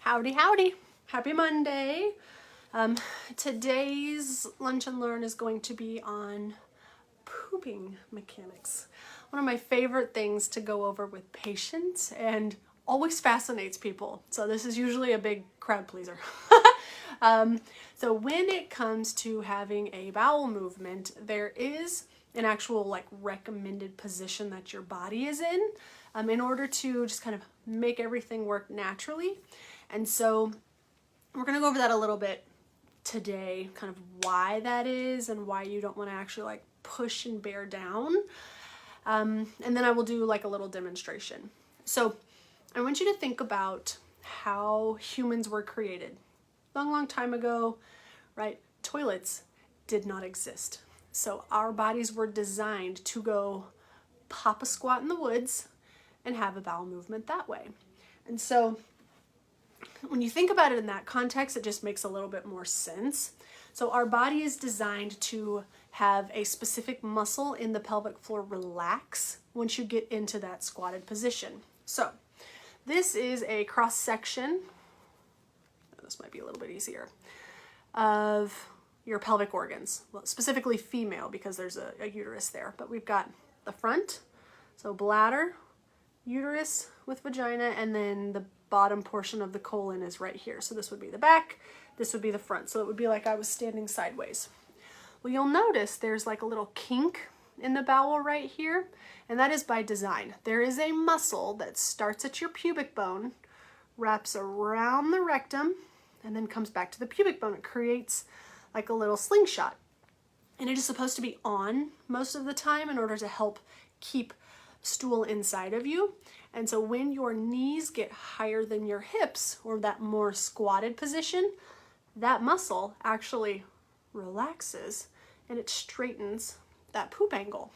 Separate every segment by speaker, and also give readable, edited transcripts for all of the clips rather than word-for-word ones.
Speaker 1: Howdy, howdy. Happy Monday. Today's Lunch and Learn is going to be on pooping mechanics. One of my favorite things to go over with patients and always fascinates people. So this is usually a big crowd pleaser. So when it comes to having a bowel movement, there is an actual recommended position that your body is in order to just kind of make everything work naturally. And so we're going to go over that a little bit today, kind of why that is and why you don't want to actually push and bear down. And then I will do a little demonstration. So I want you to think about how humans were created. Long time ago, right? Toilets did not exist. So our bodies were designed to go pop a squat in the woods and have a bowel movement that way. And so when you think about it in that context, it just makes a little bit more sense. So our body is designed to have a specific muscle in the pelvic floor relax once you get into that squatted position. So this is a cross section, this might be a little bit easier, of your pelvic organs. Well, specifically female because there's a uterus there, but we've got the front, so bladder, uterus with vagina, and then the bottom portion of the colon is right here. So this would be the back, this would be the front. So it would be like I was standing sideways. Well, you'll notice there's a little kink in the bowel right here, and that is by design. There is a muscle that starts at your pubic bone, wraps around the rectum, and then comes back to the pubic bone. It creates like a little slingshot. And it is supposed to be on most of the time in order to help keep stool inside of you. And so when your knees get higher than your hips, or that more squatted position, that muscle actually relaxes and it straightens that poop angle.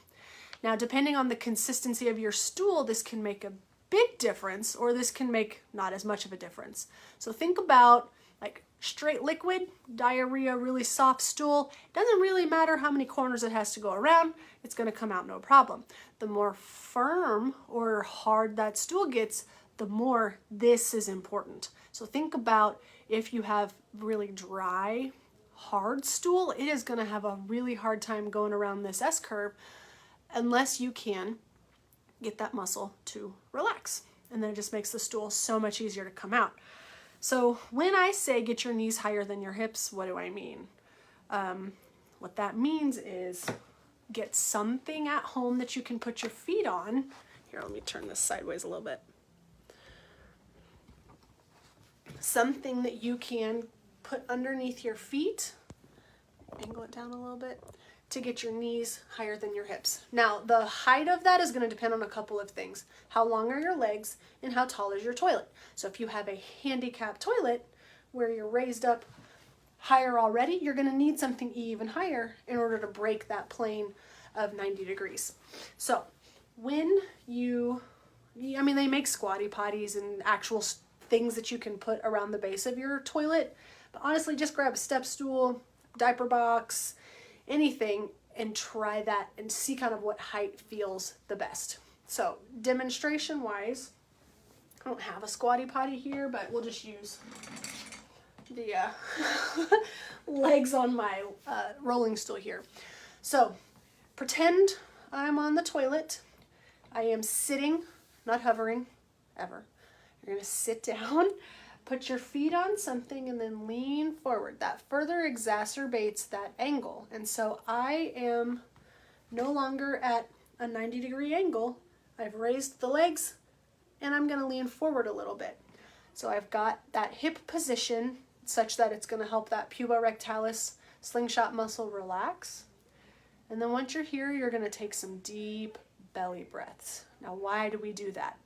Speaker 1: Now, depending on the consistency of your stool, this can make a big difference, or this can make not as much of a difference. So think about straight liquid, diarrhea, really soft stool. It doesn't really matter how many corners it has to go around. It's going to come out no problem. The more firm or hard that stool gets, the more this is important. So think about if you have really dry, hard stool, it is going to have a really hard time going around this S-curve unless you can get that muscle to relax. And then it just makes the stool so much easier to come out. So when I say get your knees higher than your hips, what do I mean? What that means is get something at home that you can put your feet on. Here, let me turn this sideways a little bit. Something that you can put underneath your feet, angle it down a little bit, to get your knees higher than your hips. Now, the height of that is going to depend on a couple of things. How long are your legs and how tall is your toilet? So if you have a handicapped toilet where you're raised up higher already, you're going to need something even higher in order to break that plane of 90 degrees. So when they make squatty potties and actual things that you can put around the base of your toilet, but honestly, just grab a step stool, diaper box, anything, and try that and see kind of what height feels the best. So demonstration wise, I don't have a squatty potty here, but we'll just use the legs on my rolling stool here. So pretend I'm on the toilet. I am sitting, not hovering, ever. You're gonna sit down, put your feet on something, and then lean forward. That further exacerbates that angle. And so I am no longer at a 90-degree angle. I've raised the legs, and I'm going to lean forward a little bit. So I've got that hip position such that it's going to help that puborectalis slingshot muscle relax. And then once you're here, you're going to take some deep belly breaths. Now, why do we do that?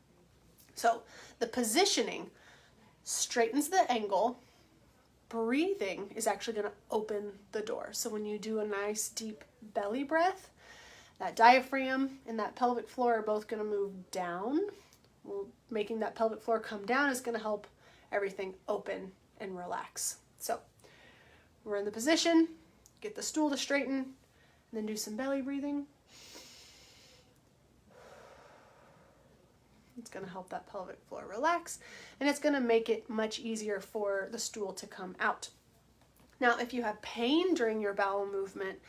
Speaker 1: So the positioning straightens the angle. Breathing is actually going to open the door. So when you do a nice deep belly breath, that diaphragm and that pelvic floor are both going to move down. Well, making that pelvic floor come down is going to help everything open and relax. So we're in the position, get the stool to straighten, and then do some belly breathing. It's going to help that pelvic floor relax, and it's going to make it much easier for the stool to come out. Now, if you have pain during your bowel movement,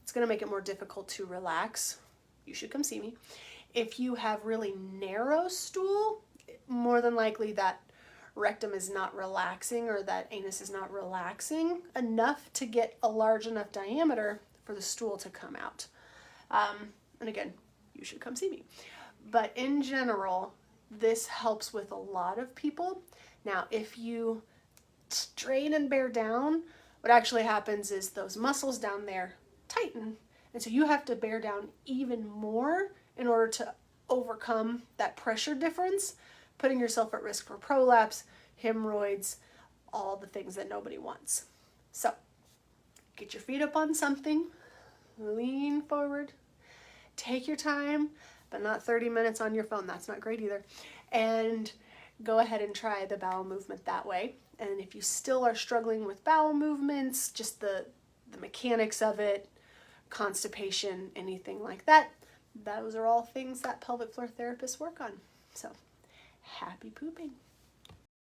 Speaker 1: it's going to make it more difficult to relax. You should come see me. If you have really narrow stool, more than likely that rectum is not relaxing, or that anus is not relaxing enough to get a large enough diameter for the stool to come out. And again, you should come see me. But in general, this helps with a lot of people. Now, if you strain and bear down, what actually happens is those muscles down there tighten. And so you have to bear down even more in order to overcome that pressure difference, putting yourself at risk for prolapse, hemorrhoids, all the things that nobody wants. So get your feet up on something, lean forward, take your time, but not 30 minutes on your phone. That's not great either. And go ahead and try the bowel movement that way. And if you still are struggling with bowel movements, just the mechanics of it, constipation, anything like that, those are all things that pelvic floor therapists work on. So happy pooping.